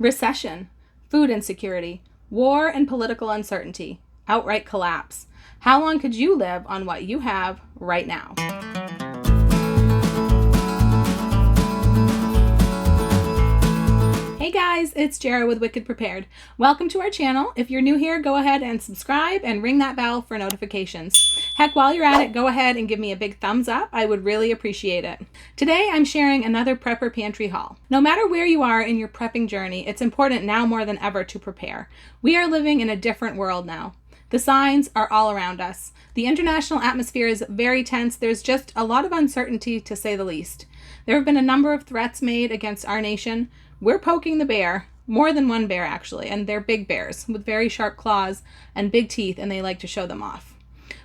Recession, food insecurity, war and political uncertainty, outright collapse. How long could you live on what you have right now? Hey guys, it's Jara with Wicked Prepared. Welcome to our channel. If you're new here, go ahead and subscribe and ring that bell for notifications. Heck, while you're at it, go ahead and give me a big thumbs up. I would really appreciate it. Today, I'm sharing another prepper pantry haul. No matter where you are in your prepping journey, it's important now more than ever to prepare. We are living in a different world now. The signs are all around us. The international atmosphere is very tense. There's just a lot of uncertainty, to say the least. There have been a number of threats made against our nation. We're poking the bear, more than one bear actually, and they're big bears with very sharp claws and big teeth, and they like to show them off.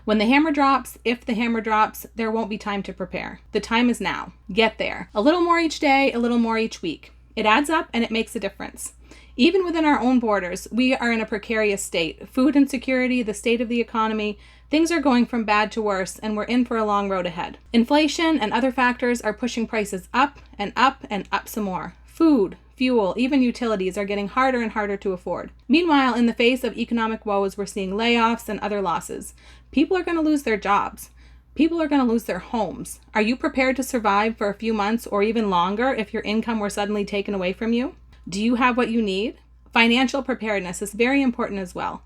When the hammer drops, if the hammer drops, there won't be time to prepare. The time is now. Get there. A little more each day, a little more each week. It adds up and it makes a difference. Even within our own borders, we are in a precarious state. Food insecurity, the state of the economy, things are going from bad to worse, and we're in for a long road ahead. Inflation and other factors are pushing prices up and up and up some more. Food, fuel, even utilities are getting harder and harder to afford. Meanwhile, in the face of economic woes, we're seeing layoffs and other losses. People are going to lose their jobs. People are going to lose their homes. Are you prepared to survive for a few months or even longer if your income were suddenly taken away from you? Do you have what you need? Financial preparedness is very important as well.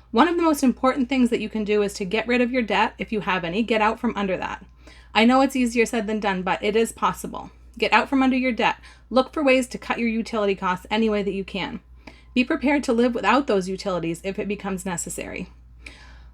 One of the most important things that you can do is to get rid of your debt. If you have any, get out from under that. I know it's easier said than done, but it is possible. Get out from under your debt. Look for ways to cut your utility costs any way that you can. Be prepared to live without those utilities if it becomes necessary.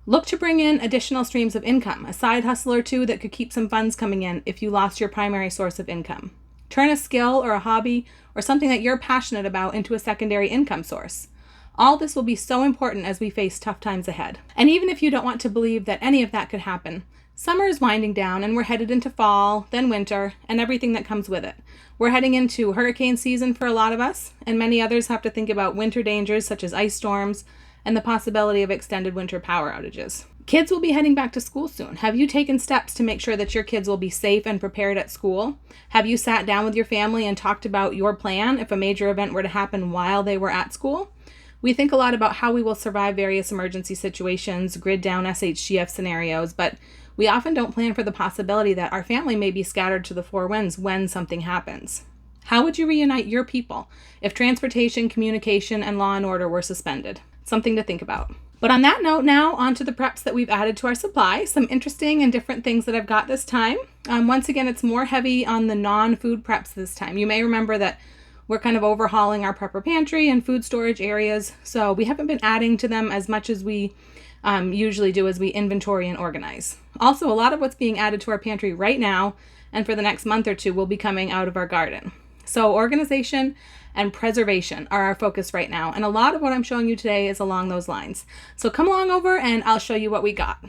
Look to bring in additional streams of income, a side hustle or two that could keep some funds coming in if you lost your primary source of income. Turn a skill or a hobby or something that you're passionate about into a secondary income source. All this will be so important as we face tough times ahead. And even if you don't want to believe that any of that could happen, summer is winding down and we're headed into fall, then winter, and everything that comes with it. We're heading into hurricane season for a lot of us, and many others have to think about winter dangers such as ice storms and the possibility of extended winter power outages. Kids will be heading back to school soon. Have you taken steps to make sure that your kids will be safe and prepared at school? Have you sat down with your family and talked about your plan if a major event were to happen while they were at school? We think a lot about how we will survive various emergency situations, grid down shtf scenarios, but we often don't plan for the possibility that our family may be scattered to the four winds when something happens. How would you reunite your people if transportation, communication, and law and order were suspended? Something to think about. But on that note, now on to the preps that we've added to our supply. Some interesting and different things that I've got this time. Once again, it's more heavy on the non-food preps this time. You may remember that we're kind of overhauling our prepper pantry and food storage areas, so we haven't been adding to them as much as we usually do as we inventory and organize. Also, a lot of what's being added to our pantry right now and for the next month or two will be coming out of our garden. So organization and preservation are our focus right now, and a lot of what I'm showing you today is along those lines. So come along over and I'll show you what we got.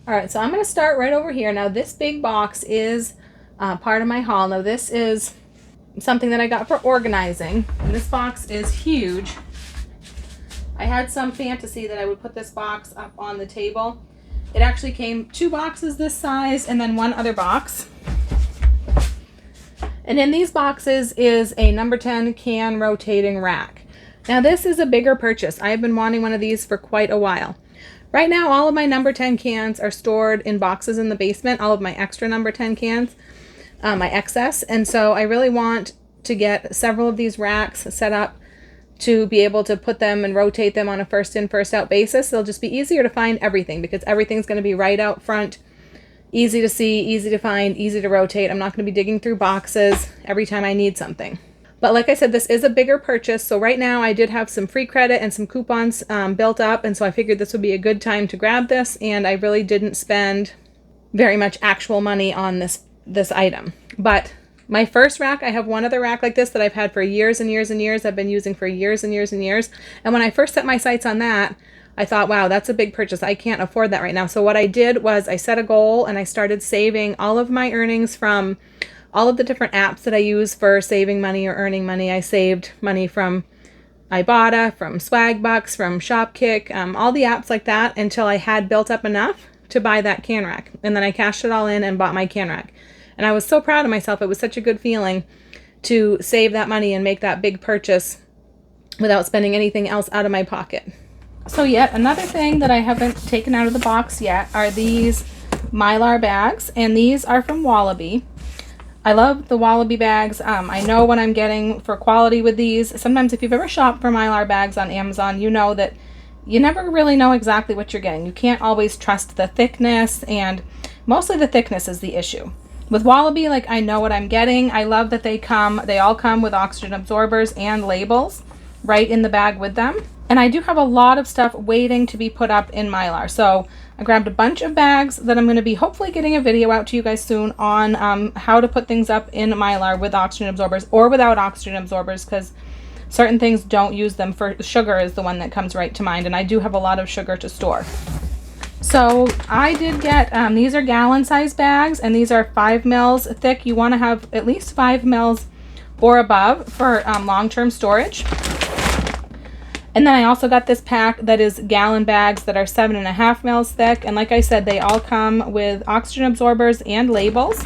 All right, so I'm going to start right over here. Now this big box is part of my haul. Now this is something that I got for organizing, and this box is huge. I had some fantasy that I would put this box up on the table. It actually came 2 boxes this size and then 1 other box. And in these boxes is a number 10 can rotating rack. Now this is a bigger purchase. I have been wanting one of these for quite a while. Right now all of my number 10 cans are stored in boxes in the basement, all of my extra number 10 cans, my excess. And so I really want to get several of these racks set up to be able to put them and rotate them on a first in, first out basis. It'll just be easier to find everything because everything's going to be right out front, easy to see, easy to find, easy to rotate. I'm not going to be digging through boxes every time I need something. But like I said, this is a bigger purchase. So right now I did have some free credit and some coupons built up. And so I figured this would be a good time to grab this. And I really didn't spend very much actual money on this item. But my first rack, I have one other rack like this that I've had for years and years and years. I've been using for years and years and years. And when I first set my sights on that, I thought, wow, that's a big purchase. I can't afford that right now. So what I did was I set a goal and I started saving all of my earnings from all of the different apps that I use for saving money or earning money. I saved money from Ibotta, from Swagbucks, from Shopkick, all the apps like that until I had built up enough to buy that can rack. And then I cashed it all in and bought my can rack. And I was so proud of myself. It was such a good feeling to save that money and make that big purchase without spending anything else out of my pocket. So yet another thing that I haven't taken out of the box yet are these Mylar bags, and these are from Wallaby. I love the Wallaby bags. I know what I'm getting for quality with these. Sometimes if you've ever shopped for Mylar bags on Amazon, you know that you never really know exactly what you're getting. You can't always trust the thickness, and mostly the thickness is the issue. With Wallaby, like, I know what I'm getting. I love that they all come with oxygen absorbers and labels right in the bag with them. And I do have a lot of stuff waiting to be put up in Mylar. So I grabbed a bunch of bags that I'm going to be hopefully getting a video out to you guys soon on how to put things up in Mylar with oxygen absorbers or without oxygen absorbers, because certain things don't use them. For sugar is the one that comes right to mind, and I do have a lot of sugar to store. So I did get, these are gallon size bags, and these are 5 mils thick. You want to have at least 5 mils or above for long-term storage. And then I also got this pack that is gallon bags that are 7.5 mils thick. And like I said, they all come with oxygen absorbers and labels.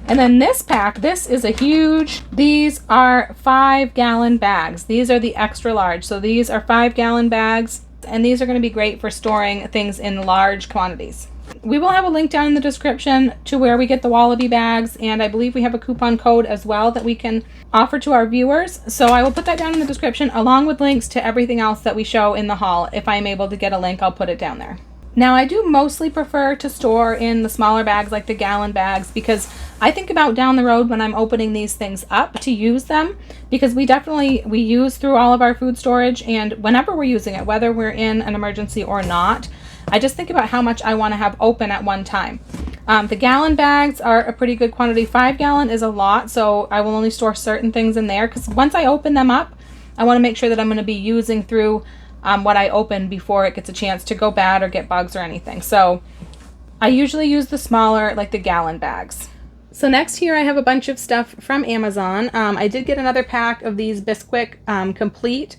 And then this pack, this is a huge, these are 5-gallon bags. These are the extra large. So these are 5-gallon bags, and these are going to be great for storing things in large quantities. We will have a link down in the description to where we get the Wallaby bags, and I believe we have a coupon code as well that we can offer to our viewers. So I will put that down in the description along with links to everything else that we show in the haul. If I'm able to get a link, I'll put it down there. Now, I do mostly prefer to store in the smaller bags, like the gallon bags, because I think about down the road when I'm opening these things up to use them, because we use through all of our food storage, and whenever we're using it, whether we're in an emergency or not, I just think about how much I want to have open at one time. The gallon bags are a pretty good quantity. 5-gallon is a lot, so I will only store certain things in there, because once I open them up, I want to make sure that I'm going to be using through what I open before it gets a chance to go bad or get bugs or anything. So I usually use the smaller, like the gallon bags. So next here I have a bunch of stuff from Amazon. I did get another pack of these Bisquick complete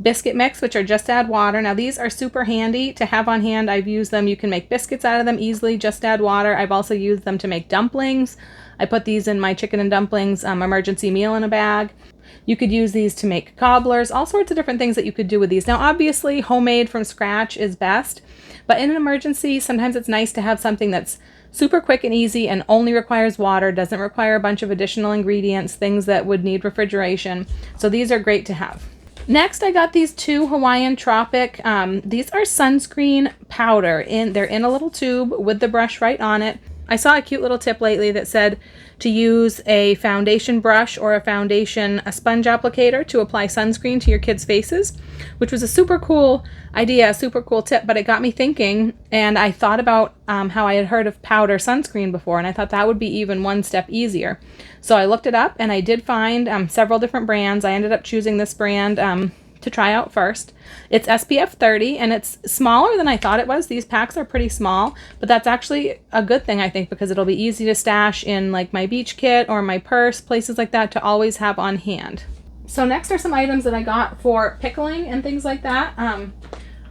biscuit mix, which are just add water. Now these are super handy to have on hand. I've used them. You can make biscuits out of them easily, just add water. I've also used them to make dumplings. I put these in my chicken and dumplings emergency meal in a bag. You could use these to make cobblers, all sorts of different things that you could do with these. Now obviously homemade from scratch is best, but in an emergency sometimes it's nice to have something that's super quick and easy and only requires water, doesn't require a bunch of additional ingredients, things that would need refrigeration. So these are great to have. Next, I got these 2 Hawaiian Tropic. These are sunscreen powder. They're in a little tube with the brush right on it. I saw a cute little tip lately that said to use a foundation brush or a sponge applicator to apply sunscreen to your kids' faces, which was a super cool idea, a super cool tip, but it got me thinking, and I thought about how I had heard of powder sunscreen before, and I thought that would be even one step easier. So I looked it up, and I did find several different brands. I ended up choosing this brand to try out first. It's SPF 30, and it's smaller than I thought it was. These packs are pretty small, but that's actually a good thing, I think, because it'll be easy to stash in like my beach kit or my purse, places like that, to always have on hand. So next are some items that I got for pickling and things like that,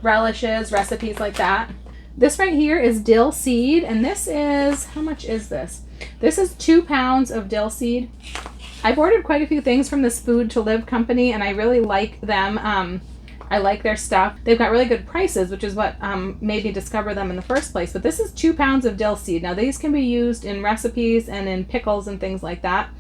relishes, recipes like that. This right here is dill seed, and this is, how much is this? This is 2 pounds of dill seed. I've ordered quite a few things from this Food to Live company, and I really like them. I like their stuff. They've got really good prices, which is what made me discover them in the first place. But this is 2 pounds of dill seed. Now these can be used in recipes and in pickles and things like that.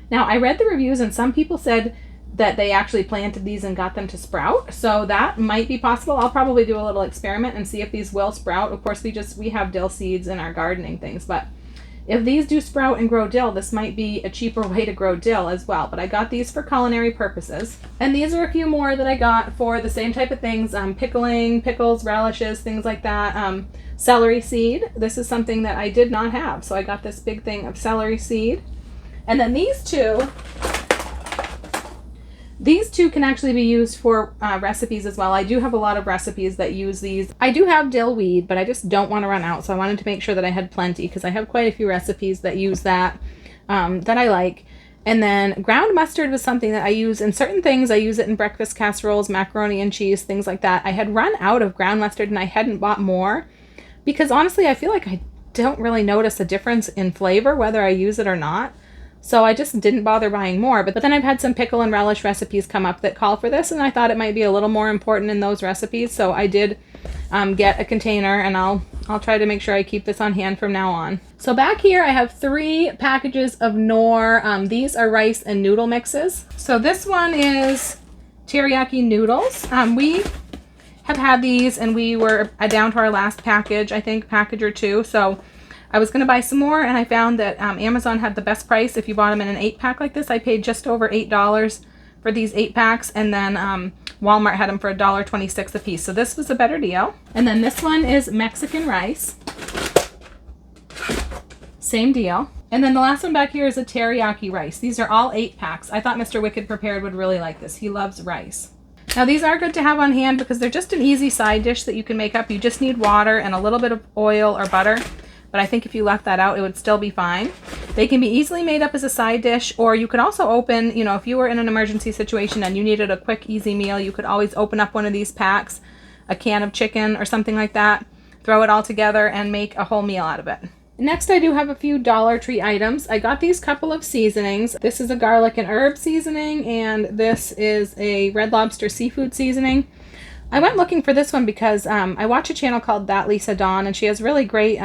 Now I read the reviews, and some people said that they actually planted these and got them to sprout. So that might be possible. I'll probably do a little experiment and see if these will sprout. Of course, we have dill seeds in our gardening things, but if these do sprout and grow dill, this might be a cheaper way to grow dill as well. But I got these for culinary purposes. And these are a few more that I got for the same type of things. Pickling, pickles, relishes, things like that. Celery seed. This is something that I did not have. So I got this big thing of celery seed. And then these two can actually be used for recipes as well. I do have a lot of recipes that use these. I do have dill weed, but I just don't want to run out. So I wanted to make sure that I had plenty, because I have quite a few recipes that use that, that I like. And then ground mustard was something that I use in certain things. I use it in breakfast casseroles, macaroni and cheese, things like that. I had run out of ground mustard and I hadn't bought more because honestly, I feel like I don't really notice a difference in flavor whether I use it or not. So I just didn't bother buying more. But then I've had some pickle and relish recipes come up that call for this, and I thought it might be a little more important in those recipes. So I did get a container, and I'll try to make sure I keep this on hand from now on. So back here I have 3 packages of Knorr. These are rice and noodle mixes. So this one is teriyaki noodles. We have had these, and we were down to our last package, I think, package or 2. So I was going to buy some more, and I found that Amazon had the best price if you bought them in an 8-pack like this. I paid just over $8 for these 8-packs, and then Walmart had them for $1.26 a piece. So this was a better deal. And then this one is Mexican rice. Same deal. And then the last one back here is a teriyaki rice. These are all 8-packs. I thought Mr. Wicked Prepared would really like this. He loves rice. Now these are good to have on hand because they're just an easy side dish that you can make up. You just need water and a little bit of oil or butter. But I think if you left that out, it would still be fine. They can be easily made up as a side dish, or you could also open, you know, if you were in an emergency situation and you needed a quick, easy meal, you could always open up one of these packs, a can of chicken or something like that, throw it all together and make a whole meal out of it. Next, I do have a few Dollar Tree items. I got these couple of seasonings. This is a garlic and herb seasoning, and this is a Red Lobster seafood seasoning. I went looking for this one because I watch a channel called That Lisa Dawn, and she has really great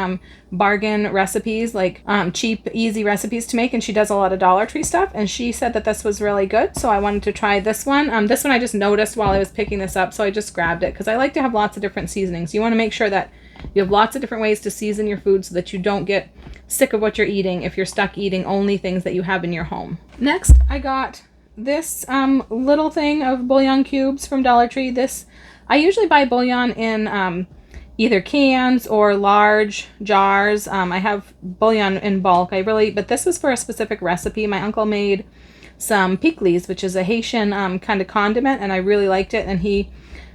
bargain recipes, like cheap, easy recipes to make, and she does a lot of Dollar Tree stuff, and she said that this was really good, so I wanted to try this one. This one I just noticed while I was picking this up, so I just grabbed it because I like to have lots of different seasonings. You want to make sure that you have lots of different ways to season your food so that you don't get sick of what you're eating if you're stuck eating only things that you have in your home. Next, I got this little thing of bouillon cubes from Dollar Tree. I usually buy bouillon in either cans or large jars. I have bouillon in bulk. But this is for a specific recipe. My uncle made some pickles, which is a Haitian kind of condiment, and I really liked it, and he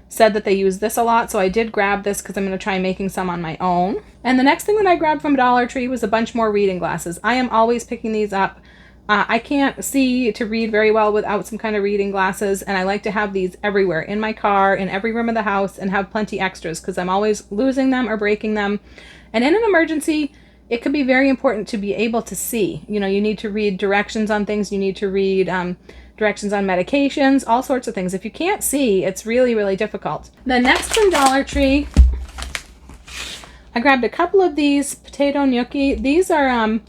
said that they use this a lot, so I did grab this because I'm going to try making some on my own. And the next thing that I grabbed from Dollar Tree was a bunch more reading glasses. I am always picking these up. I can't see to read very well without some kind of reading glasses, and I like to have these everywhere, in my car, in every room of the house, and have plenty extras because I'm always losing them or breaking them. And in an emergency, it could be very important to be able to see. You know, you need to read directions on things, you need to read directions on medications, all sorts of things. If you can't see, it's really, really difficult. Then next from Dollar Tree, I grabbed a couple of these potato gnocchi. These are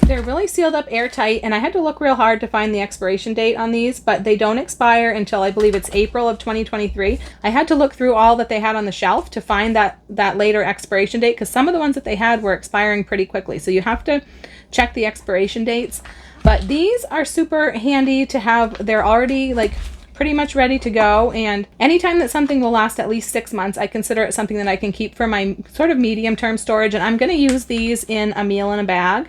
they're really sealed up airtight, and I had to look real hard to find the expiration date on these, but they don't expire until I believe it's April of 2023. I had to look through all that they had on the shelf to find that later expiration date, because some of the ones that they had were expiring pretty quickly. So you have to check the expiration dates. But these are super handy to have. They're already like pretty much ready to go, and anytime that something will last at least 6 months, I consider it something that I can keep for my sort of medium-term storage, and I'm going to use these in a meal in a bag,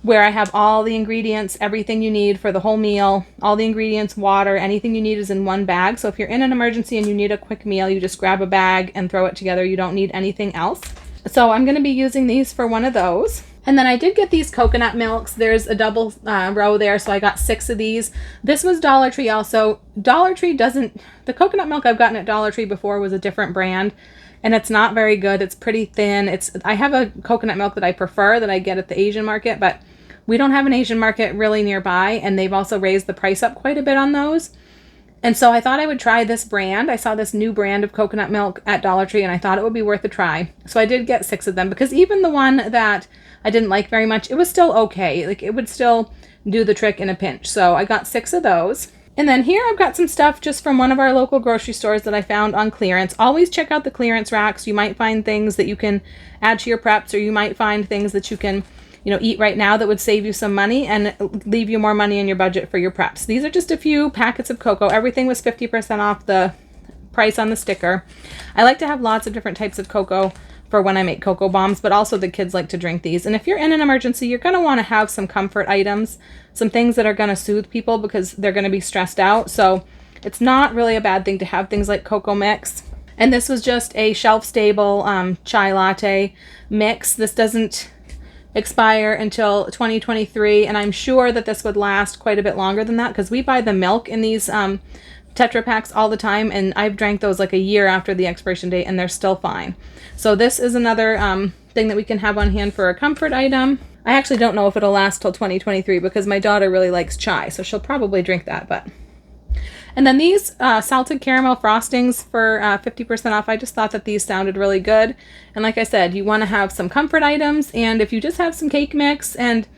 where I have all the ingredients, everything you need for the whole meal, all the ingredients, water, anything you need is in one bag. So if you're in an emergency and you need a quick meal, you just grab a bag and throw it together. You don't need anything else. So I'm going to be using these for one of those. And then I did get these coconut milks. There's a double row there, so I got 6 of these. This was Dollar Tree also. Dollar Tree doesn't... The coconut milk I've gotten at Dollar Tree before was a different brand, and it's not very good. It's pretty thin. I have a coconut milk that I prefer that I get at the Asian market, but we don't have an Asian market really nearby, and they've also raised the price up quite a bit on those. And so I thought I would try this brand. I saw this new brand of coconut milk at Dollar Tree, and I thought it would be worth a try. So I did get 6 of them, because even the one that I didn't like very much, it was still okay. Like, it would still do the trick in a pinch. So I got 6 of those. And then here I've got some stuff just from one of our local grocery stores that I found on clearance. Always check out the clearance racks. You might find things that you can add to your preps, or you might find things that you can, eat right now that would save you some money and leave you more money in your budget for your preps. These are just a few packets of cocoa. Everything was 50% off the price on the sticker. I like to have lots of different types of cocoa for when I make cocoa bombs, but also the kids like to drink these. And if you're in an emergency, you're going to want to have some comfort items, some things that are going to soothe people because they're going to be stressed out. So it's not really a bad thing to have things like cocoa mix. And this was just a shelf-stable chai latte mix. This doesn't expire until 2023, and I'm sure that this would last quite a bit longer than that because we buy the milk in these Tetra Paks all the time, and I've drank those like a year after the expiration date and they're still fine. So this is another thing that we can have on hand for a comfort item. I actually don't know if it'll last till 2023 because my daughter really likes chai, so she'll probably drink that. But and then these salted caramel frostings for 50% off. I just thought that these sounded really good. And like I said, you want to have some comfort items, and if you just have some cake mix and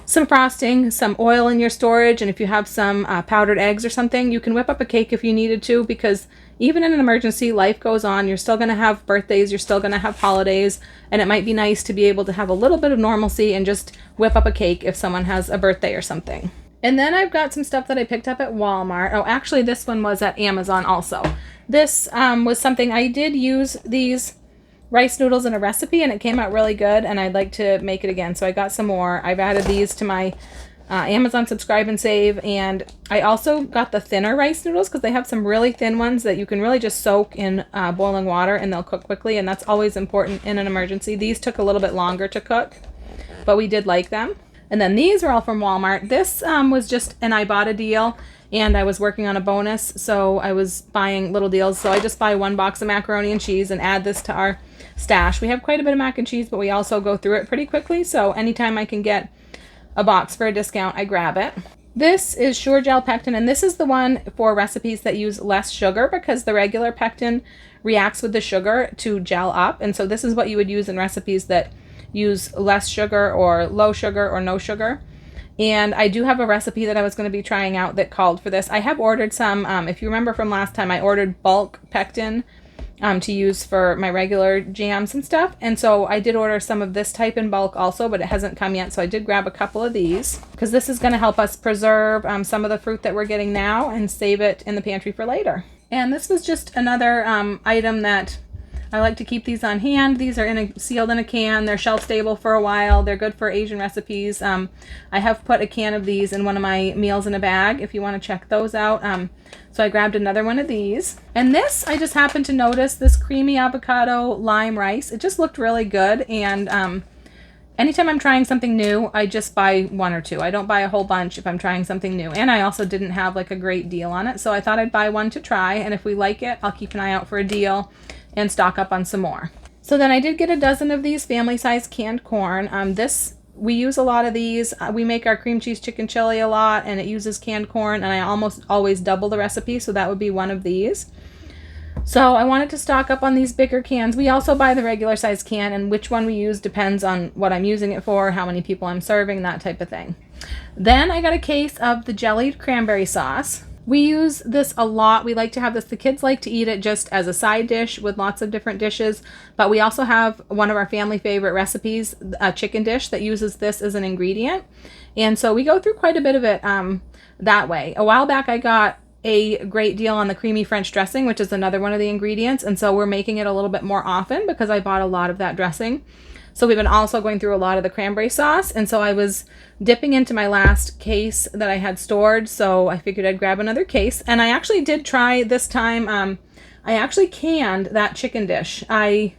some frosting, some oil in your storage, and if you have some powdered eggs or something, you can whip up a cake if you needed to, because even in an emergency, life goes on. You're still going to have birthdays, you're still going to have holidays, and it might be nice to be able to have a little bit of normalcy and just whip up a cake if someone has a birthday or something. And then I've got some stuff that I picked up at Walmart. Oh, actually, this one was at Amazon also. This was something, I did use these rice noodles in a recipe, and it came out really good, and I'd like to make it again. So I got some more. I've added these to my Amazon Subscribe and Save, and I also got the thinner rice noodles because they have some really thin ones that you can really just soak in boiling water, and they'll cook quickly, and that's always important in an emergency. These took a little bit longer to cook, but we did like them. And then these are all from Walmart. This was just an Ibotta deal, and I was working on a bonus, so I was buying little deals. So I just buy one box of macaroni and cheese and add this to our stash. We have quite a bit of mac and cheese, but we also go through it pretty quickly. So anytime I can get a box for a discount, I grab it. This is Sure Gel Pectin, and this is the one for recipes that use less sugar because the regular pectin reacts with the sugar to gel up. And so this is what you would use in recipes that use less sugar or low sugar or no sugar. And I do have a recipe that I was going to be trying out that called for this. I have ordered some, if you remember from last time, I ordered bulk pectin to use for my regular jams and stuff. And so I did order some of this type in bulk also, but it hasn't come yet. So I did grab a couple of these because this is going to help us preserve some of the fruit that we're getting now and save it in the pantry for later. And this was just another item that I like to keep these on hand. These are sealed in a can. They're shelf stable for a while. They're good for Asian recipes. I have put a can of these in one of my meals in a bag if you want to check those out. So I grabbed another one of these. And this, I just happened to notice, this creamy avocado lime rice. It just looked really good. And anytime I'm trying something new, I just buy one or two. I don't buy a whole bunch if I'm trying something new. And I also didn't have like a great deal on it. So I thought I'd buy one to try. And if we like it, I'll keep an eye out for a deal and stock up on some more. So then I did get a dozen of these family-sized canned corn. We use a lot of these. We make our cream cheese chicken chili a lot, and it uses canned corn, and I almost always double the recipe, so that would be one of these. So I wanted to stock up on these bigger cans. We also buy the regular size can, and which one we use depends on what I'm using it for, how many people I'm serving, that type of thing. Then I got a case of the jellied cranberry sauce. We use this a lot. We like to have this. The kids like to eat it just as a side dish with lots of different dishes. But we also have one of our family favorite recipes, a chicken dish that uses this as an ingredient. And so we go through quite a bit of it that way. A while back I got a great deal on the creamy French dressing, which is another one of the ingredients. And so we're making it a little bit more often because I bought a lot of that dressing. So we've been also going through a lot of the cranberry sauce. And so I was dipping into my last case that I had stored. So I figured I'd grab another case. And I actually did try this time. I actually canned that chicken dish. I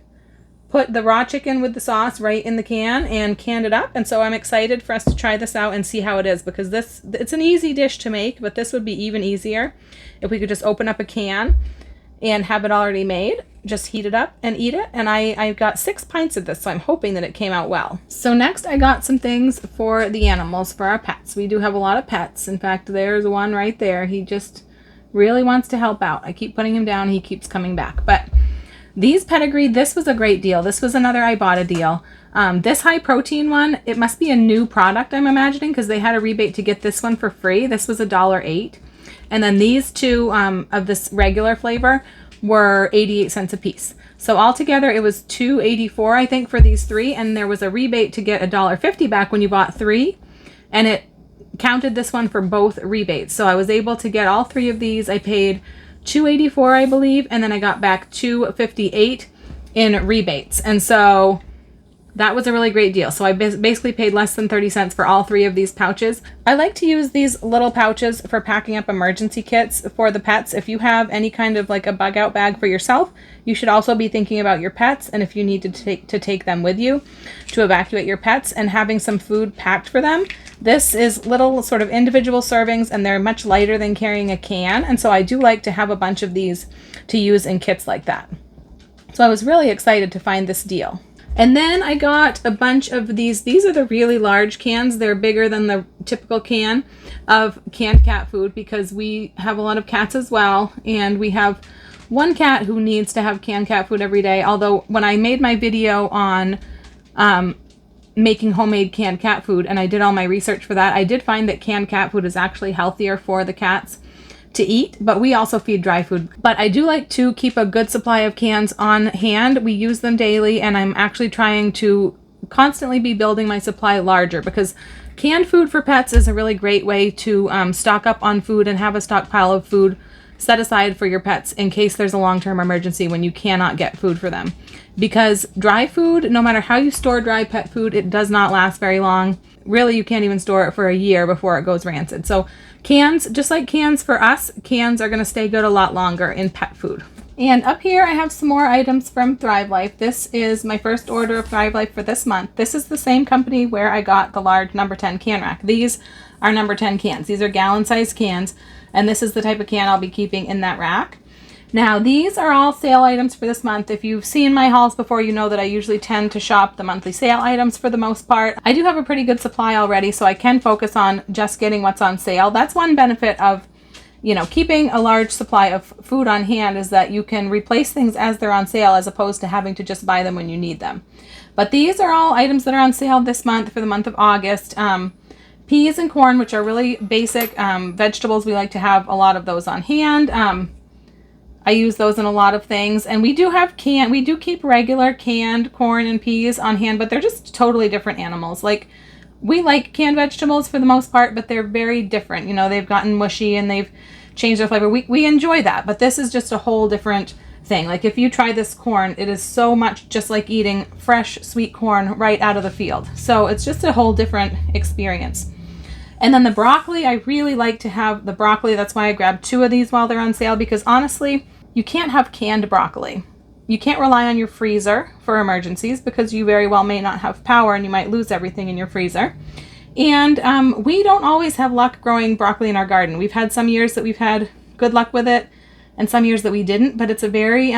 put the raw chicken with the sauce right in the can and canned it up. And so I'm excited for us to try this out and see how it is, because it's an easy dish to make, but this would be even easier if we could just open up a can and have it already made. Just heat it up and eat it. And I got 6 pints of this, so I'm hoping that it came out well. So next I got some things for the animals, for our pets. We do have a lot of pets. In fact, there's one right there. He just really wants to help out. I keep putting him down. He keeps coming back. But these Pedigree, this was a great deal. This was another Ibotta deal. This high protein one, it must be a new product, I'm imagining, because they had a rebate to get this one for free. This was $1.08. And then these two of this regular flavor were 88 cents a piece. So altogether it was $2.84, I think, for these 3, and there was a rebate to get $1.50 back when you bought 3, and it counted this one for both rebates. So I was able to get all 3 of these. I paid $2.84, I believe, and then I got back $2.58 in rebates. And so That was a really great deal. So I basically paid less than 30 cents for all 3 of these pouches. I like to use these little pouches for packing up emergency kits for the pets. If you have any kind of like a bug out bag for yourself, you should also be thinking about your pets, and if you need to take them with you to evacuate your pets, and having some food packed for them. This is little sort of individual servings, and they're much lighter than carrying a can. And so I do like to have a bunch of these to use in kits like that. So I was really excited to find this deal. And then I got a bunch of these. These are the really large cans. They're bigger than the typical can of canned cat food because we have a lot of cats as well. And we have one cat who needs to have canned cat food every day. Although when I made my video on making homemade canned cat food, and I did all my research for that, I did find that canned cat food is actually healthier for the cats to eat, but we also feed dry food. But I do like to keep a good supply of cans on hand. We use them daily, and I'm actually trying to constantly be building my supply larger because canned food for pets is a really great way to stock up on food and have a stockpile of food set aside for your pets in case there's a long-term emergency when you cannot get food for them. Because dry food, no matter how you store dry pet food, it does not last very long. Really, you can't even store it for a year before it goes rancid. So cans, just like cans for us, cans are going to stay good a lot longer in pet food. And up here I have some more items from Thrive Life. This is my first order of Thrive Life for this month. This is the same company where I got the large number 10 can rack. These are number 10 cans. These are gallon-sized cans, and this is the type of can I'll be keeping in that rack. Now, these are all sale items for this month. If you've seen my hauls before, you know that I usually tend to shop the monthly sale items for the most part. I do have a pretty good supply already, so I can focus on just getting what's on sale. That's one benefit of, you know, keeping a large supply of food on hand, is that you can replace things as they're on sale as opposed to having to just buy them when you need them. But these are all items that are on sale this month for the month of August. Peas and corn, which are really basic vegetables. We like to have a lot of those on hand. I use those in a lot of things, and we do keep regular canned corn and peas on hand, but they're just totally different animals. Like, we like canned vegetables for the most part, but they're very different. You know, they've gotten mushy and they've changed their flavor. We enjoy that, but this is just a whole different thing. Like, if you try this corn, it is so much just like eating fresh sweet corn right out of the field. So it's just a whole different experience. And then the broccoli, I really like to have the broccoli. That's why I grabbed 2 of these while they're on sale, because honestly, you can't have canned broccoli. You can't rely on your freezer for emergencies because you very well may not have power and you might lose everything in your freezer. And we don't always have luck growing broccoli in our garden. We've had some years that we've had good luck with it and some years that we didn't, but it's a very,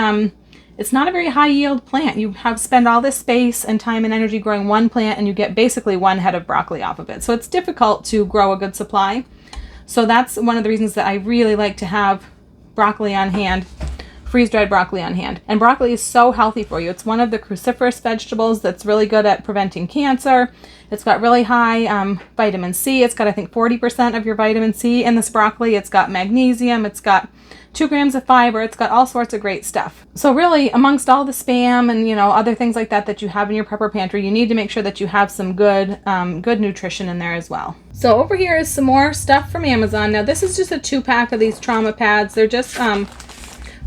it's not a very high yield plant. You have spend all this space and time and energy growing one plant and you get basically 1 head of broccoli off of it. So it's difficult to grow a good supply. So that's one of the reasons that I really like to have broccoli on hand, freeze-dried broccoli on hand. And broccoli is so healthy for you. It's one of the cruciferous vegetables that's really good at preventing cancer. It's got really high vitamin C. It's got, I think, 40% of your vitamin C in this broccoli. It's got magnesium. It's got 2 grams of fiber. It's got all sorts of great stuff. So really, amongst all the Spam and, you know, other things like that that you have in your prepper pantry, you need to make sure that you have some good nutrition in there as well. So over here is some more stuff from Amazon. Now, this is just a 2-pack of these trauma pads. They're just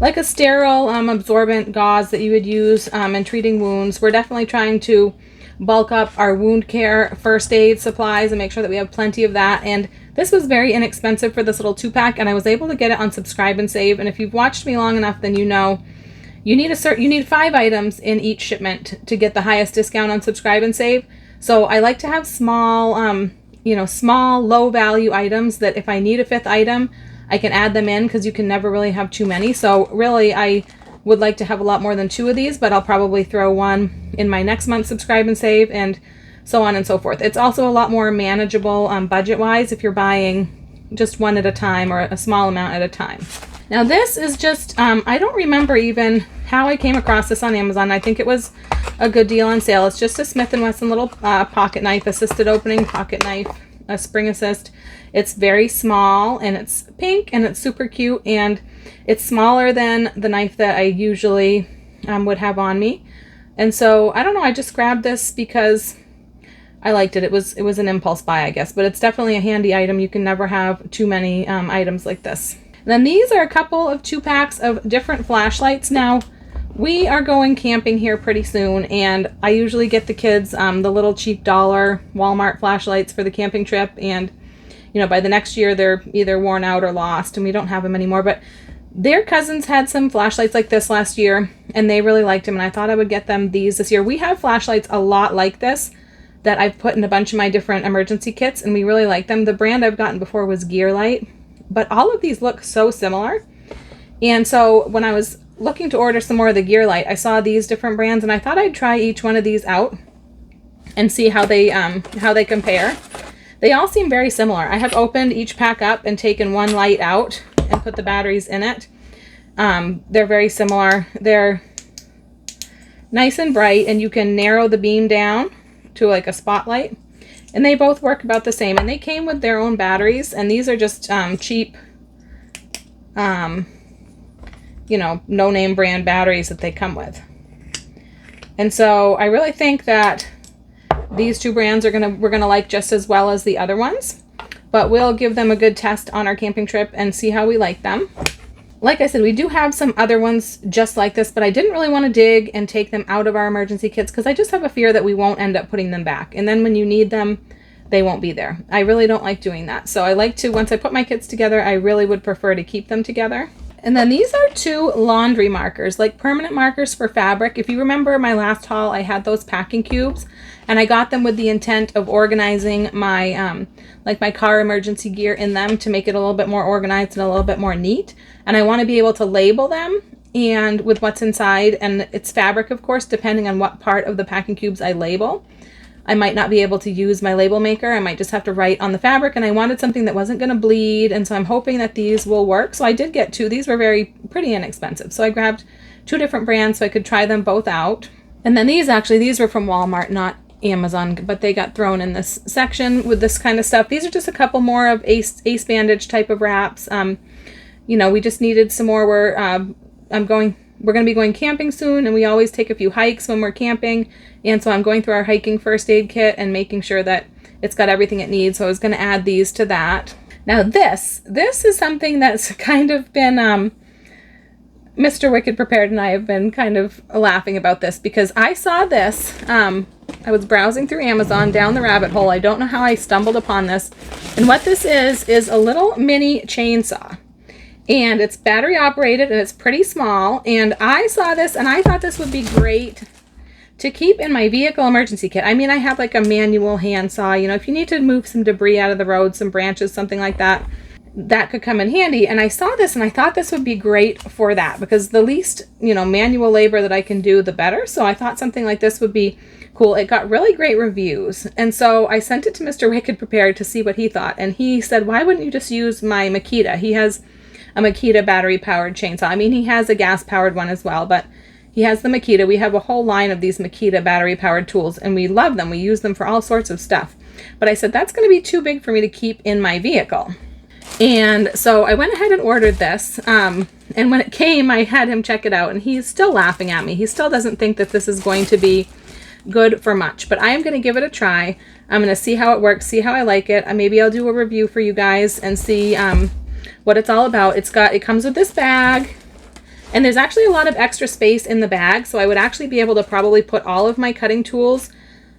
like a sterile absorbent gauze that you would use in treating wounds. We're definitely trying to bulk up our wound care first aid supplies and make sure that we have plenty of that. And this was very inexpensive for this little 2-pack, and I was able to get it on Subscribe and Save. And if you've watched me long enough, then you know you need 5 items in each shipment to get the highest discount on Subscribe and Save. So I like to have small, small low value items that if I need a 5th item, I can add them in, because you can never really have too many. So really, I would like to have a lot more than 2 of these, but I'll probably throw 1 in my next month's Subscribe and Save, and so on and so forth. It's also a lot more manageable budget-wise if you're buying just 1 at a time or a small amount at a time. Now this is just, I don't remember even how I came across this on Amazon. I think it was a good deal on sale. It's just a Smith & Wesson little pocket knife, assisted opening pocket knife, a spring assist. It's very small and it's pink and it's super cute, and it's smaller than the knife that I usually would have on me. And so I don't know, I just grabbed this because I liked it. It was an impulse buy, I guess, but it's definitely a handy item. You can never have too many items like this. And then these are a couple of 2-packs of different flashlights. Now, We are going camping here pretty soon, and I usually get the kids the little cheap dollar Walmart flashlights for the camping trip, and you know, by the next year they're either worn out or lost and we don't have them anymore. But their cousins had some flashlights like this last year and they really liked them, and I thought I would get them these this year. We have flashlights a lot like this that I've put in a bunch of my different emergency kits, and we really like them. The brand I've gotten before was Gearlight, but all of these look so similar. And so when I was looking to order some more of the Gearlight, I saw these different brands and I thought I'd try each one of these out and see how they compare. They all seem very similar. I have opened each pack up and taken one light out and put the batteries in it. They're very similar. They're nice and bright, and you can narrow the beam down to like a spotlight. And they both work about the same. And they came with their own batteries, and these are just cheap, you know, no-name brand batteries that they come with. And so I really think that these two brands we're gonna like just as well as the other ones, but we'll give them a good test on our camping trip and see how we like them. Like I said, we do have some other ones just like this, but I didn't really want to dig and take them out of our emergency kits because I just have a fear that we won't end up putting them back, and then when you need them, they won't be there. I really don't like doing that. So I like to, once I put my kits together, I really would prefer to keep them together. And then these are two laundry markers, like permanent markers for fabric. If you remember my last haul, I had those packing cubes, and I got them with the intent of organizing my like my car emergency gear in them to make it a little bit more organized and a little bit more neat. And I want to be able to label them and with what's inside, and it's fabric, of course, depending on what part of the packing cubes I label. I might not be able to use my label maker. I might just have to write on the fabric, and I wanted something that wasn't going to bleed, and so I'm hoping that these will work. So I did get two. These were pretty inexpensive. So I grabbed two different brands so I could try them both out. And then these were from Walmart, not Amazon, but they got thrown in this section with this kind of stuff. These are just a couple more of ace bandage type of wraps. You know, we just needed some more. We're going to be going camping soon, and we always take a few hikes when we're camping. And so I'm going through our hiking first aid kit and making sure that it's got everything it needs. So I was going to add these to that. Now this is something that's kind of been, Mr. Wicked Prepared and I have been kind of laughing about this because I saw this. I was browsing through Amazon down the rabbit hole. I don't know how I stumbled upon this. And what this is a little mini chainsaw. And it's battery operated, and it's pretty small. And I saw this and I thought this would be great to keep in my vehicle emergency kit. I mean, I have like a manual handsaw, you know, if you need to move some debris out of the road, some branches, something like that, that could come in handy. And I saw this and I thought this would be great for that, because the least, you know, manual labor that I can do, the better. So I thought something like this would be cool. It got really great reviews. And so I sent it to Mr. Wicked Prepared to see what he thought. And he said, why wouldn't you just use my Makita? He has a Makita battery powered chainsaw. I mean, he has a gas powered one as well, but he has the Makita. We have a whole line of these Makita battery powered tools, and we love them. We use them for all sorts of stuff. But I said, that's going to be too big for me to keep in my vehicle. And so I went ahead and ordered this. And when it came, I had him check it out, and he's still laughing at me. He still doesn't think that this is going to be good for much, but I am going to give it a try. I'm going to see how it works, see how I like it. Maybe I'll do a review for you guys and see what it's all about. It comes with this bag, and there's actually a lot of extra space in the bag, so I would actually be able to probably put all of my cutting tools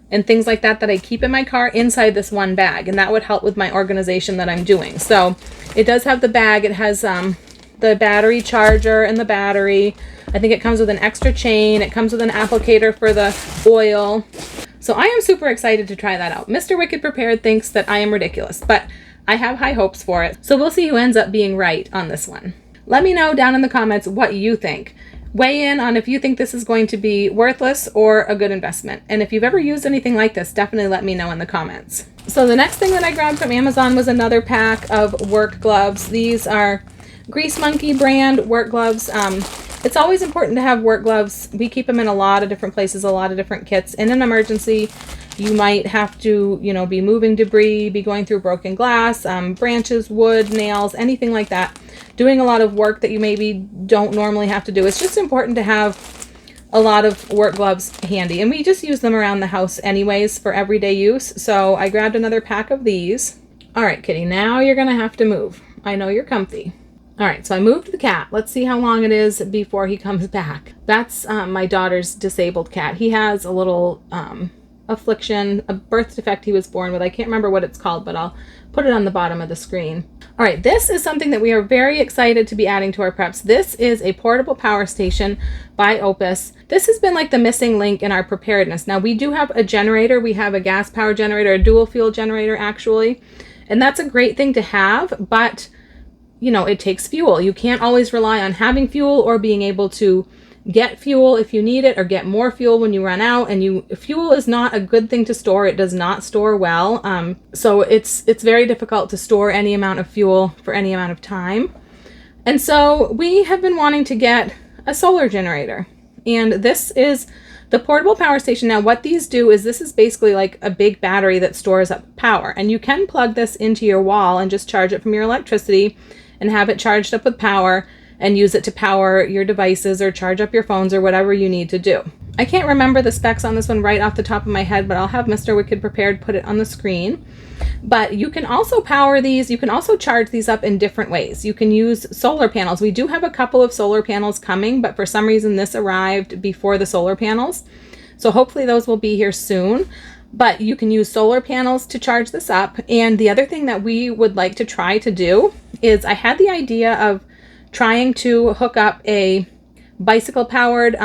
and things like that I keep in my car inside this one bag, and that would help with my organization that I'm doing. So it does have the bag. It has the battery charger and the battery. I think it comes with an extra chain. It comes with an applicator for the oil. So I am super excited to try that out. Mr. Wicked Prepared thinks that I am ridiculous, but I have high hopes for it. So we'll see who ends up being right on this one. Let me know down in the comments what you think. Weigh in on if you think this is going to be worthless or a good investment. And if you've ever used anything like this, definitely let me know in the comments. So the next thing that I grabbed from Amazon was another pack of work gloves. These are Grease Monkey brand work gloves. It's always important to have work gloves. We keep them in a lot of different places, a lot of different kits. In an emergency, you might have to, you know, be moving debris, be going through broken glass, branches, wood, nails, anything like that. Doing a lot of work that you maybe don't normally have to do. It's just important to have a lot of work gloves handy. And we just use them around the house anyways for everyday use. So I grabbed another pack of these. All right, kitty, now you're gonna have to move. I know you're comfy. All right, so I moved the cat. Let's see how long it is before he comes back. That's my daughter's disabled cat. He has a little affliction, a birth defect he was born with. I can't remember what it's called, but I'll put it on the bottom of the screen. All right, this is something that we are very excited to be adding to our preps. This is a portable power station by Opus. This has been like the missing link in our preparedness. Now, we do have a generator. We have a gas power generator, a dual fuel generator actually, and that's a great thing to have, but you know, it takes fuel. You can't always rely on having fuel or being able to get fuel if you need it, or get more fuel when you run out. And fuel is not a good thing to store. It does not store well. So it's very difficult to store any amount of fuel for any amount of time. And so we have been wanting to get a solar generator. And this is the portable power station. Now, what these do is this is basically like a big battery that stores up power. And you can plug this into your wall and just charge it from your electricity and have it charged up with power and use it to power your devices or charge up your phones or whatever you need to do. I can't remember the specs on this one right off the top of my head, but I'll have Mr. Wicked Prepared put it on the screen. But you can also power these. You can also charge these up in different ways. You can use solar panels. We do have a couple of solar panels coming, but for some reason this arrived before the solar panels. So hopefully those will be here soon. But you can use solar panels to charge this up. And the other thing that we would like to try to do is I had the idea of trying to hook up a bicycle powered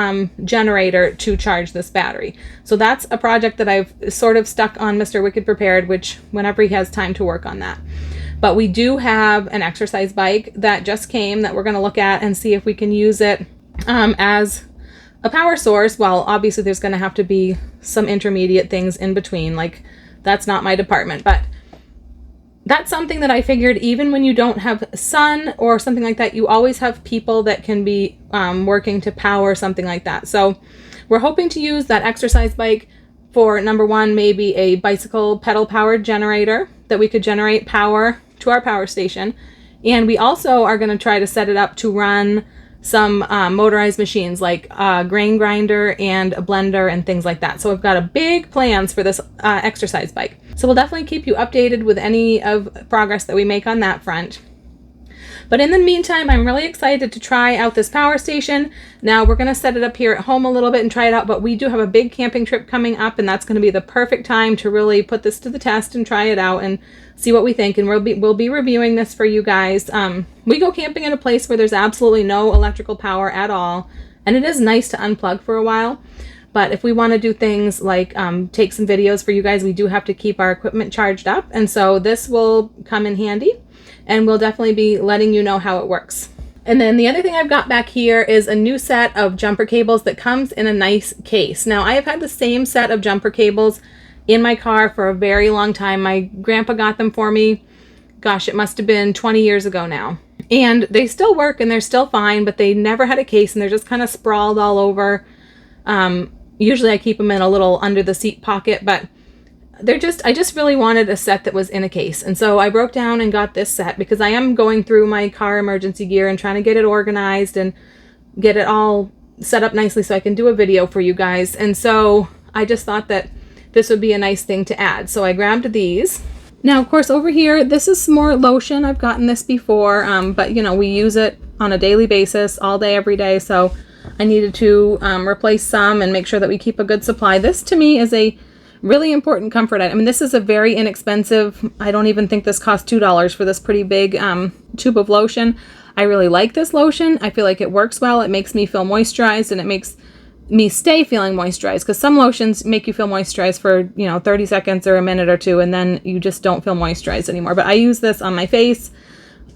generator to charge this battery. So that's a project that I've sort of stuck on Mr. Wicked Prepared, which whenever he has time to work on that. But we do have an exercise bike that just came that we're going to look at and see if we can use it as a power source. Well, obviously there's going to have to be some intermediate things in between, like that's not my department, but that's something that I figured even when you don't have sun or something like that, you always have people that can be working to power something like that. So we're hoping to use that exercise bike for number one, maybe a bicycle pedal powered generator that we could generate power to our power station. And we also are going to try to set it up to run some motorized machines like a grain grinder and a blender and things like that. So we've got a big plans for this exercise bike. So we'll definitely keep you updated with any of progress that we make on that front. But in the meantime, I'm really excited to try out this power station. Now we're going to set it up here at home a little bit and try it out, but we do have a big camping trip coming up, and that's going to be the perfect time to really put this to the test and try it out and see what we think. And we'll be reviewing this for you guys. We go camping in a place where there's absolutely no electrical power at all, and it is nice to unplug for a while. But if we want to do things like take some videos for you guys, we do have to keep our equipment charged up. And so this will come in handy, and we'll definitely be letting you know how it works. And then the other thing I've got back here is a new set of jumper cables that comes in a nice case. Now, I have had the same set of jumper cables in my car for a very long time. My grandpa got them for me. Gosh, it must have been 20 years ago now. And they still work and they're still fine, but they never had a case and they're just kind of sprawled all over. Usually I keep them in a little under the seat pocket, but I just really wanted a set that was in a case. And so I broke down and got this set because I am going through my car emergency gear and trying to get it organized and get it all set up nicely so I can do a video for you guys. And so I just thought that this would be a nice thing to add. So I grabbed these. Now, of course, over here, this is some more lotion. I've gotten this before, but you know, we use it on a daily basis, all day, every day. So I needed to replace some and make sure that we keep a good supply. This to me is a really important comfort item. I mean, this is a very inexpensive, I don't even think this cost $2 for this pretty big tube of lotion. I really like this lotion. I feel like it works well. It makes me feel moisturized and it makes me stay feeling moisturized, because some lotions make you feel moisturized for, 30 seconds or a minute or two, and then you just don't feel moisturized anymore. But I use this on my face,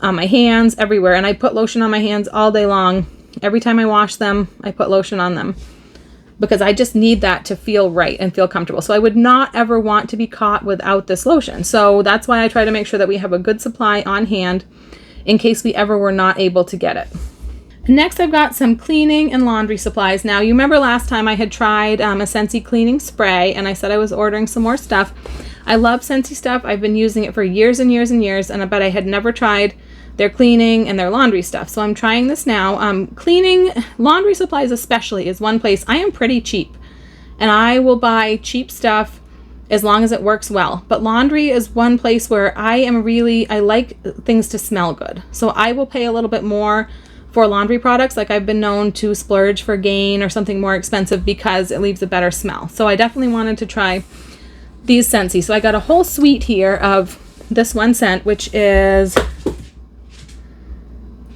on my hands, everywhere, and I put lotion on my hands all day long. Every time I wash them, I put lotion on them, because I just need that to feel right and feel comfortable. So I would not ever want to be caught without this lotion. So that's why I try to make sure that we have a good supply on hand in case we ever were not able to get it. Next, I've got some cleaning and laundry supplies. Now, you remember last time I had tried a Scentsy cleaning spray, and I said I was ordering some more stuff. I love Scentsy stuff. I've been using it for years and years and years, and I bet I had never tried their cleaning and their laundry stuff. So I'm trying this now. Cleaning, laundry supplies especially, is one place I am pretty cheap. And I will buy cheap stuff as long as it works well. But laundry is one place where I like things to smell good. So I will pay a little bit more for laundry products. Like I've been known to splurge for Gain or something more expensive because it leaves a better smell. So I definitely wanted to try these Scentsy. So I got a whole suite here of this one scent, which is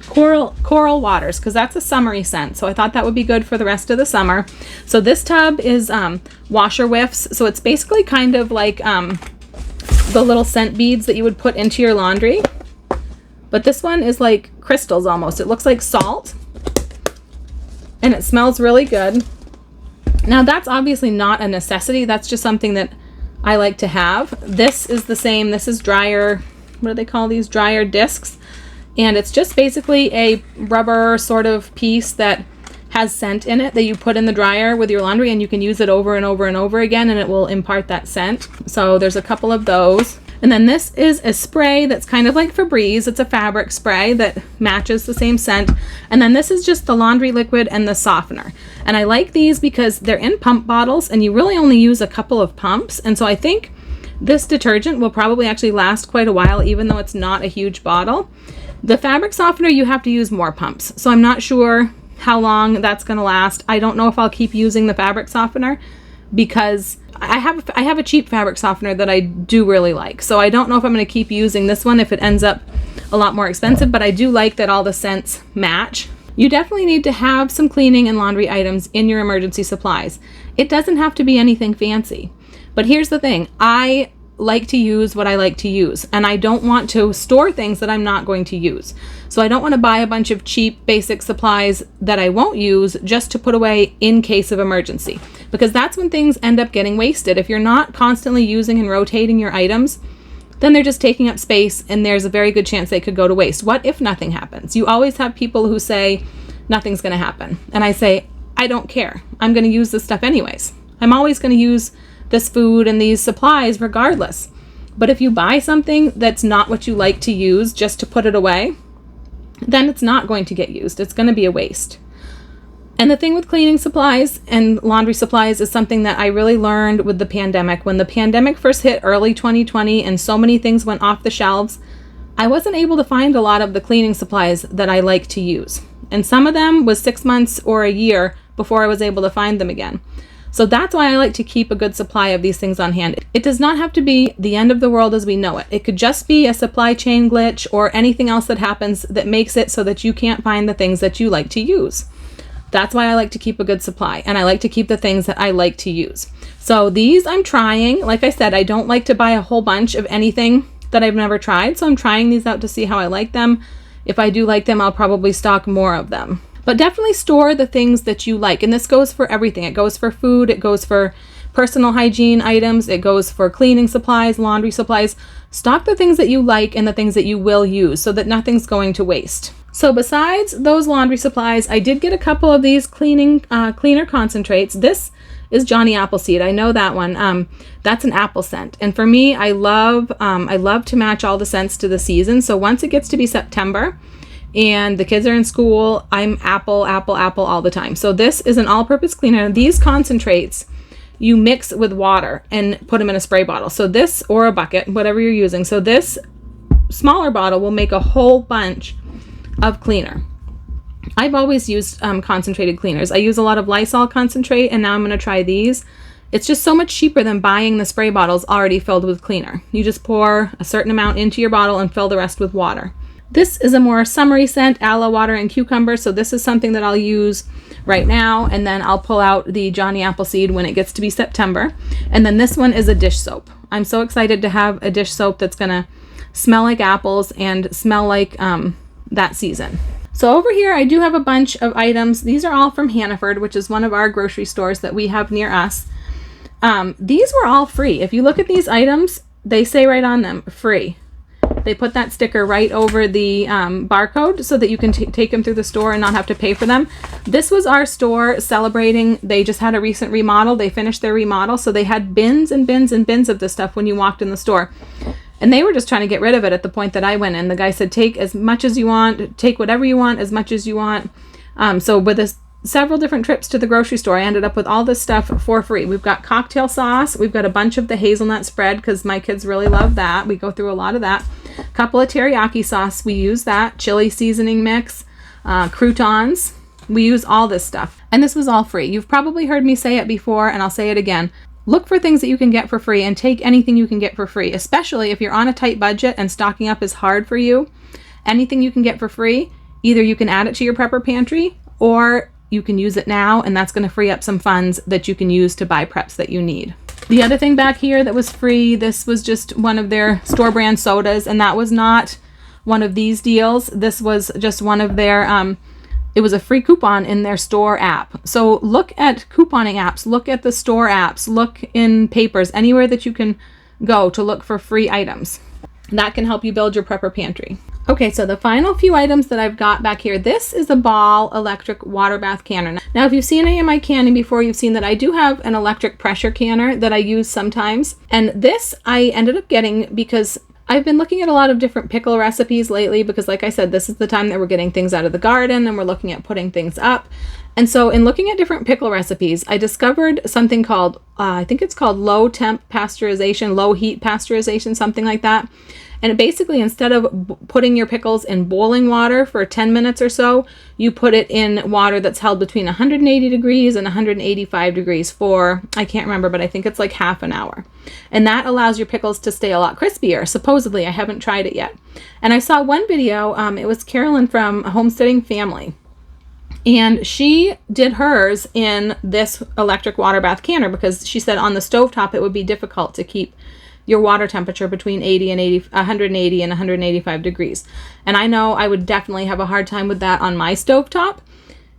Coral Waters, because that's a summery scent. So I thought that would be good for the rest of the summer. So this tub is washer whiffs. So it's basically kind of like the little scent beads that you would put into your laundry. But this one is like crystals almost. It looks like salt. And it smells really good. Now that's obviously not a necessity. That's just something that I like to have. This is the same. This is dryer, what do they call these? Dryer discs. And it's just basically a rubber sort of piece that has scent in it that you put in the dryer with your laundry, and you can use it over and over and over again and it will impart that scent. So there's a couple of those. And then this is a spray that's kind of like Febreze. It's a fabric spray that matches the same scent. And then this is just the laundry liquid and the softener. And I like these because they're in pump bottles and you really only use a couple of pumps. And so I think this detergent will probably actually last quite a while, even though it's not a huge bottle. The fabric softener, you have to use more pumps. So I'm not sure how long that's going to last. I don't know if I'll keep using the fabric softener because I have a cheap fabric softener that I do really like. So I don't know if I'm going to keep using this one if it ends up a lot more expensive, but I do like that all the scents match. You definitely need to have some cleaning and laundry items in your emergency supplies. It doesn't have to be anything fancy. But here's the thing. I like to use what I like to use, and I don't want to store things that I'm not going to use. So I don't want to buy a bunch of cheap basic supplies that I won't use just to put away in case of emergency, because that's when things end up getting wasted. If you're not constantly using and rotating your items, then they're just taking up space and there's a very good chance they could go to waste. What if nothing happens? You always have people who say nothing's going to happen, and I say I don't care. I'm going to use this stuff anyways. I'm always going to use this food and these supplies regardless. But if you buy something that's not what you like to use just to put it away, then it's not going to get used. It's going to be a waste. And the thing with cleaning supplies and laundry supplies is something that I really learned with the pandemic. When the pandemic first hit early 2020 and so many things went off the shelves, I wasn't able to find a lot of the cleaning supplies that I like to use. And some of them was 6 months or a year before I was able to find them again. So that's why I like to keep a good supply of these things on hand. It does not have to be the end of the world as we know it. It could just be a supply chain glitch or anything else that happens that makes it so that you can't find the things that you like to use. That's why I like to keep a good supply, and I like to keep the things that I like to use. So these I'm trying. Like I said, I don't like to buy a whole bunch of anything that I've never tried, so I'm trying these out to see how I like them. If I do like them, I'll probably stock more of them. But definitely store the things that you like. And this goes for everything. It goes for food. It goes for personal hygiene items. It goes for cleaning supplies, laundry supplies. Stock the things that you like and the things that you will use so that nothing's going to waste. So besides those laundry supplies, I did get a couple of these cleaner concentrates. This is Johnny Appleseed. I know that one. That's an apple scent. And for me, I love to match all the scents to the season. So once it gets to be September, and the kids are in school, I'm apple all the time. So this is an all-purpose cleaner. These concentrates you mix with water and put them in a spray bottle. So this, or a bucket, whatever you're using. So this smaller bottle will make a whole bunch of cleaner. I've always used concentrated cleaners. I use a lot of Lysol concentrate, and now I'm going to try these. It's just so much cheaper than buying the spray bottles already filled with cleaner. You just pour a certain amount into your bottle and fill the rest with water. This is a more summery scent, aloe, water, and cucumber. So this is something that I'll use right now. And then I'll pull out the Johnny Appleseed when it gets to be September. And then this one is a dish soap. I'm so excited to have a dish soap that's going to smell like apples and smell like that season. So over here, I do have a bunch of items. These are all from Hannaford, which is one of our grocery stores that we have near us. These were all free. If you look at these items, they say right on them, free. They put that sticker right over the barcode so that you can take them through the store and not have to pay for them. This was our store celebrating. They just had a recent remodel. They finished their remodel. So they had bins and bins and bins of this stuff when you walked in the store. And they were just trying to get rid of it at the point that I went in. The guy said, take as much as you want, take whatever you want, as much as you want. So with this several different trips to the grocery store, I ended up with all this stuff for free. We've got cocktail sauce. We've got a bunch of the hazelnut spread because my kids really love that. We go through a lot of that. A couple of teriyaki sauce. We use that. Chili seasoning mix. Croutons. We use all this stuff. And this was all free. You've probably heard me say it before, and I'll say it again. Look for things that you can get for free and take anything you can get for free, especially if you're on a tight budget and stocking up is hard for you. Anything you can get for free, either you can add it to your prepper pantry or you can use it now, and that's going to free up some funds that you can use to buy preps that you need. The other thing back here that was free, this was just one of their store brand sodas, and that was not one of these deals. This was just one of their it was a free coupon in their store app. So look at couponing apps, look at the store apps, look in papers, anywhere that you can go to look for free items. That can help you build your prepper pantry. Okay, so the final few items that I've got back here, this is a Ball electric water bath canner. Now, if you've seen any of my canning before, you've seen that I do have an electric pressure canner that I use sometimes. And this I ended up getting because I've been looking at a lot of different pickle recipes lately because, like I said, this is the time that we're getting things out of the garden and we're looking at putting things up. And so in looking at different pickle recipes, I discovered something called, I think it's called low temp pasteurization, low heat pasteurization, something like that. And basically, instead of putting your pickles in boiling water for 10 minutes or so, you put it in water that's held between 180 degrees and 185 degrees for, I can't remember, but I think it's like half an hour. And that allows your pickles to stay a lot crispier. Supposedly, I haven't tried it yet. And I saw one video, it was Carolyn from A Homesteading Family. And she did hers in this electric water bath canner because she said on the stovetop it would be difficult to keep your water temperature between 180 and 185 degrees. And I know I would definitely have a hard time with that on my stovetop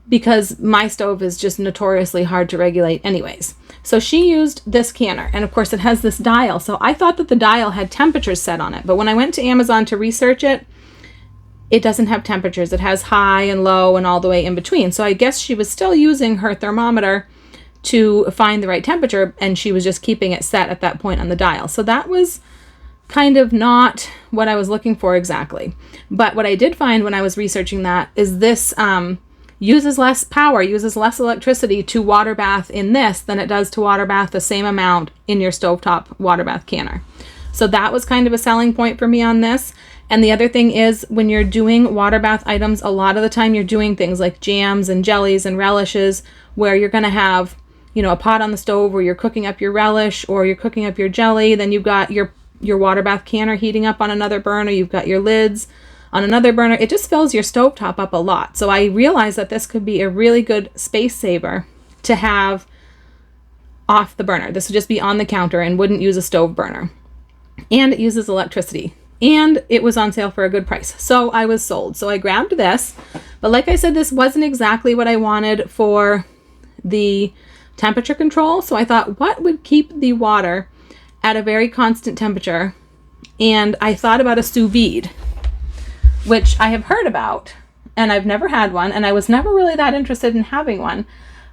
because my stove is just notoriously hard to regulate anyways. So she used this canner, and of course it has this dial. So I thought that the dial had temperatures set on it, but when I went to Amazon to research it, it doesn't have temperatures. It has high and low and all the way in between. So I guess she was still using her thermometer to find the right temperature, and she was just keeping it set at that point on the dial. So that was kind of not what I was looking for exactly. But what I did find when I was researching that is this uses less power, uses less electricity to water bath in this than it does to water bath the same amount in your stovetop water bath canner. So that was kind of a selling point for me on this. And the other thing is when you're doing water bath items, a lot of the time you're doing things like jams and jellies and relishes where you're going to have, you know, a pot on the stove where you're cooking up your relish or you're cooking up your jelly. Then you've got your water bath canner heating up on another burner. You've got your lids on another burner. It just fills your stovetop up a lot. So I realized that this could be a really good space saver to have off the burner. This would just be on the counter and wouldn't use a stove burner. And it uses electricity. And it was on sale for a good price. So I was sold. So I grabbed this. But like I said, this wasn't exactly what I wanted for the temperature control. So I thought, what would keep the water at a very constant temperature? And I thought about a sous vide, which I have heard about, and I've never had one, and I was never really that interested in having one.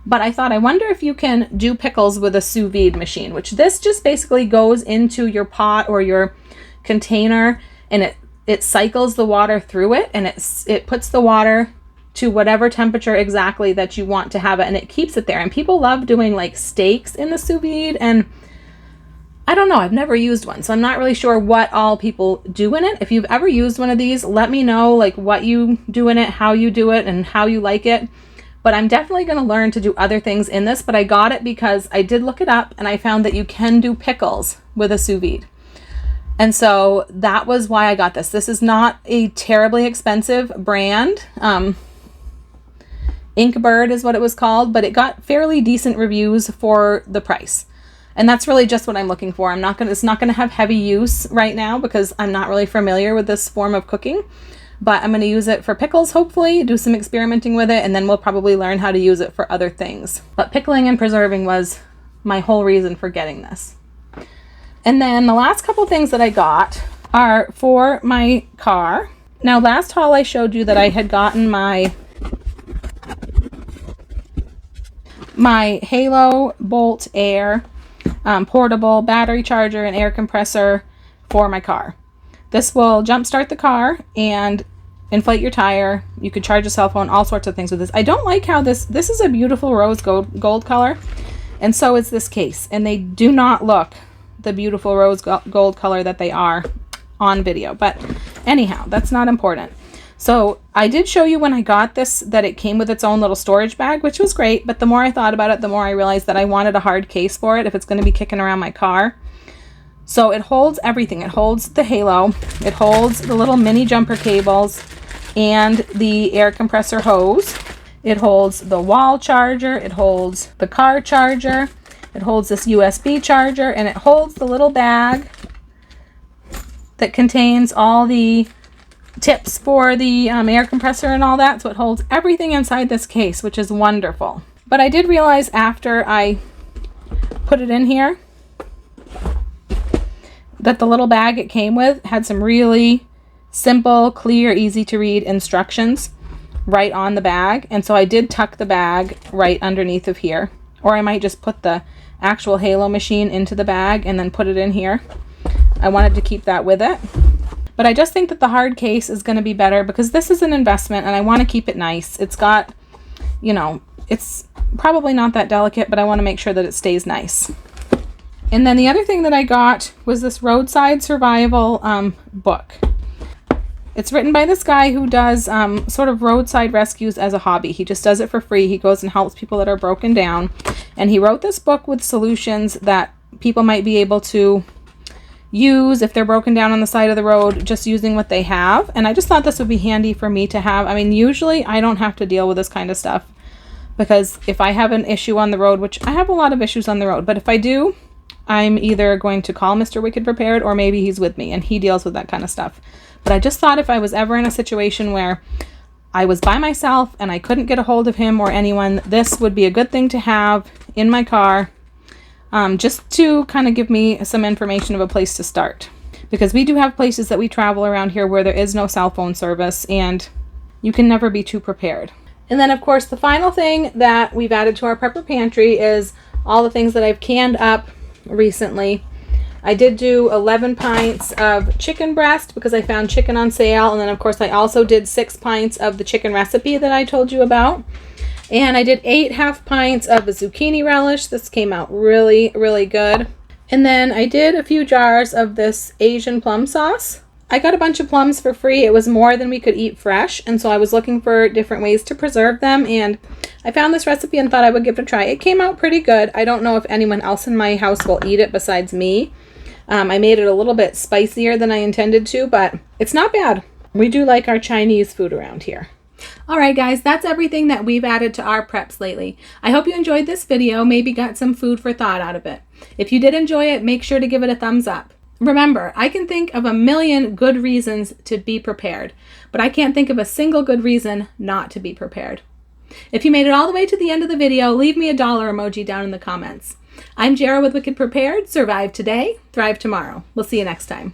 But I thought, I wonder if you can do pickles with a sous vide machine, which this just basically goes into your pot or your container, and it cycles the water through it, and it puts the water to whatever temperature exactly that you want to have it, and it keeps it there. And people love doing like steaks in the sous vide, and I don't know, I've never used one, so I'm not really sure what all people do in it. If you've ever used one of these, let me know like what you do in it, how you do it, and how you like it. But I'm definitely going to learn to do other things in this, but I got it because I did look it up and I found that you can do pickles with a sous vide. And so that was why I got this. This is not a terribly expensive brand. Inkbird is what it was called, but it got fairly decent reviews for the price. And that's really just what I'm looking for. It's not going to have heavy use right now because I'm not really familiar with this form of cooking, but I'm going to use it for pickles, hopefully, do some experimenting with it, and then we'll probably learn how to use it for other things. But pickling and preserving was my whole reason for getting this. And then the last couple things that I got are for my car. Now, last haul I showed you that I had gotten my Halo Bolt Air portable battery charger and air compressor for my car. This will jumpstart the car, and inflate your tire. You could charge a cell phone, all sorts of things with this. I don't like how this is a beautiful rose gold color, and so is this case. And they do not look the beautiful rose gold color that they are on video. But anyhow, that's not important. So I did show you when I got this that it came with its own little storage bag, which was great. But the more I thought about it, the more I realized that I wanted a hard case for it if it's going to be kicking around my car. So it holds everything. It holds the halo. It holds the little mini jumper cables and the air compressor hose. It holds the wall charger. It holds the car charger. It holds this USB charger, and it holds the little bag that contains all the tips for the air compressor and all that. So it holds everything inside this case, which is wonderful. But I did realize after I put it in here that the little bag it came with had some really simple, clear, easy to read instructions right on the bag. And so I did tuck the bag right underneath of here, or I might just put the actual halo machine into the bag and then put it in here. I wanted to keep that with it. But I just think that the hard case is going to be better because this is an investment and I want to keep it nice. It's got, you know, it's probably not that delicate, but I want to make sure that it stays nice. And then the other thing that I got was this roadside survival book. It's written by this guy who does sort of roadside rescues as a hobby. He just does it for free. He goes and helps people that are broken down. And he wrote this book with solutions that people might be able to use if they're broken down on the side of the road, just using what they have. And I just thought this would be handy for me to have. I mean, usually I don't have to deal with this kind of stuff because if I have an issue on the road, which I have a lot of issues on the road, but if I do, I'm either going to call Mr. Wicked Prepared or maybe he's with me and he deals with that kind of stuff. But I just thought if I was ever in a situation where I was by myself and I couldn't get a hold of him or anyone, this would be a good thing to have in my car. Just to kind of give me some information of a place to start. Because we do have places that we travel around here where there is no cell phone service and you can never be too prepared. And then of course the final thing that we've added to our prepper pantry is all the things that I've canned up recently. I did do 11 pints of chicken breast because I found chicken on sale. And then of course I also did 6 pints of the chicken recipe that I told you about. And I did 8 half pints of a zucchini relish. This came out really, really good. And then I did a few jars of this Asian plum sauce. I got a bunch of plums for free. It was more than we could eat fresh. And so I was looking for different ways to preserve them. And I found this recipe and thought I would give it a try. It came out pretty good. I don't know if anyone else in my house will eat it besides me. I made it a little bit spicier than I intended to, but it's not bad. We do like our Chinese food around here. Alright guys, that's everything that we've added to our preps lately. I hope you enjoyed this video, maybe got some food for thought out of it. If you did enjoy it, make sure to give it a thumbs up. Remember, I can think of a million good reasons to be prepared, but I can't think of a single good reason not to be prepared. If you made it all the way to the end of the video, leave me a dollar emoji down in the comments. I'm Jara with Wicked Prepared. Survive today, thrive tomorrow. We'll see you next time.